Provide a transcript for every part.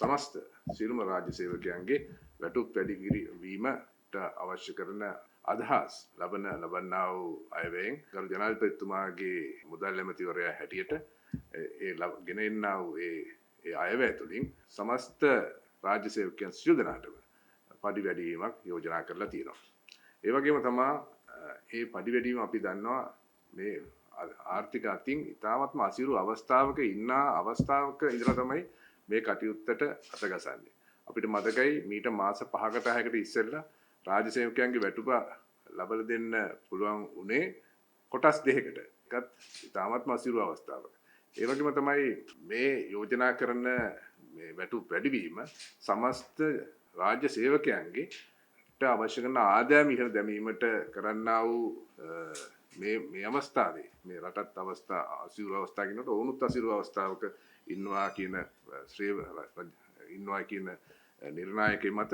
සමස්ත සියලුම රාජ්‍ය සේවකයන්ගේ වැටුප් වැඩි කිරීමට අවශ්‍ය කරන අදහස් ලබන්නා වූ අයවැයෙන් ගරු ජනාධිපතිතුමාගේ මුදල් ඇමතිවරයා හැටියට ගෙන එන්නා වූ ඒ අයවැය තුළින් සමස්ත රාජ්‍ය සේවකයන් සියලු දෙනාටම පඩි වැඩි වීමක් යෝජනා කරලා තියෙනවා. ඒ වගේම තමා මේ පඩි වැඩි වීම අපි දන්නවා මේ ආර්ථික අතින් ඉතාමත්ම අසීරු අවස්ථාවක අවස්ථාවක ඉඳලා තමයි මේ කටයුත්තට අතගසන්නේ. අපිට මතකයි මීට මාස 5කට 6කට ඉස්සෙල්ලා රාජ්‍ය සේවකයන්ගේ වැටුප ලබා දෙන්න පුළුවන් උනේ කොටස් දෙකකට. එකත් ඉතාමත්ම අසීරු අවස්ථාවක. ඒ වගේම තමයි මේ යෝජනා කරන මේ වැටුප් වැඩිවීම සමස්ත රාජ්‍ය සේවකයන්ගේ අවශ්‍ය කරන ආදායම ඉහළ දැමීමට කරන්නා වූ මේ අවස්ථාවේ මේ රටත් අවස්ථා අසීරු අවස්ථා කියනකොට ඔවුනුත් අසීරු අවස්ථාවක ඉන්නවා කියන නිර්ණායකයේ මත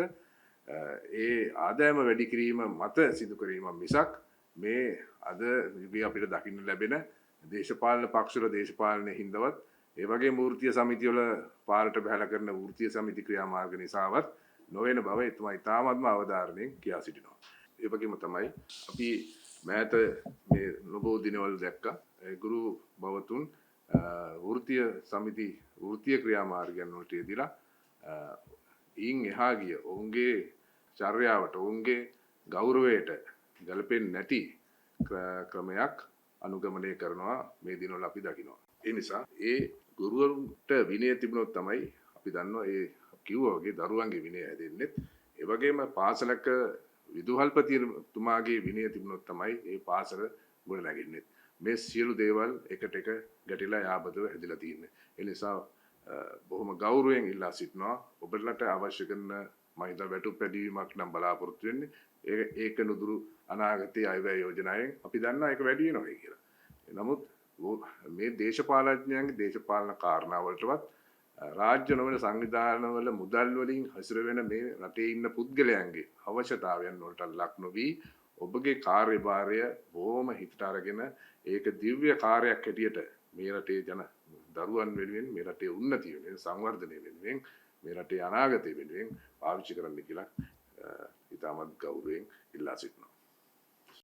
ඒ ආදායම වැඩි කිරීම මත සිදු කිරීම මිසක් මේ අද යුගයේ අපිට දකින්න ලැබෙන දේශපාලන පක්ෂවල දේශපාලනයේ හින්දවත් ඒ වගේ වෘත්තීය සමිතිවල පාරට බහලා කරන වෘත්තීය සමිති ක්‍රියාමාර්ග නිසාවත් නොවන බව එතුමා ඉතාමත්ම අවධාරණයෙන් කියා සිටිනවා. ඒ වගේම තමයි අපි මෑත මේ නොබෝ දිනවල දැක්කා ගුරු බවතුන් වෘත්තීය සමිති වෘත්තීය ක්‍රියාමාර්ගයන් වලට යෙදিলা ඊන් එහා ගිය ඔවුන්ගේ චර්යාවට ඔවුන්ගේ ගෞරවයට ගැලපෙන්නේ නැති ක්‍රමයක් අනුගමනය කරනවා මේ දිනවල අපි දකිනවා. ඒ නිසා ඒ ගුරුවරුන්ට විනය තිබුණොත් තමයි අපි දන්නවා ඒ කිව්වා වගේ දරුවන්ගේ විනය හැදෙන්නේ. ඒ වගේම පාසලක විදුහල්පතිතුමාගේ විනය තිබුණොත් තමයි ඒ පාසල ගොඩ නැගෙන්නේ. මේ සියලු දේවල් එකට එක ගැටිලා යාබදව හැදිලා තියෙන්නේ. ඒ නිසා බොහොම ගෞරවයෙන් ඉල්ලා සිටිනවා ඔබලට අවශ්‍ය කරන මම හිතා වැටුප් වැඩිවීමක් නම් බලාපොරොත්තු වෙන්නේ. ඒක නුදුරු අනාගතයේ අයවැය යෝජනාවෙන් අපි දන්නවා ඒක වැඩි වෙනවා කියලා. නමුත් මේ දේශපාලඥයන්ගේ දේශපාලන කාරණා වලටවත් රාජ්‍ය නොවන සංවිධානවල මුදල් වලින් හසුර වෙන මේ රටේ ඉන්න පුද්ගලයන්ගේ අවශ්‍යතාවයන් වලට ලක් නොවි ඔබගේ කාර්යභාරය බොහොම හිතට අරගෙන ඒක දිව්‍ය කාර්යයක් හැටියට මේ රටේ දරුවන් වෙනුවෙන් මේ රටේ උන්නතිය වෙනුවෙන් සංවර්ධනය වෙනුවෙන් මේ රටේ අනාගතය වෙනුවෙන් පාවිච්චි කරන්න කියලා ඉතාමත් ගෞරවයෙන් ඉල්ලා සිටිනවා.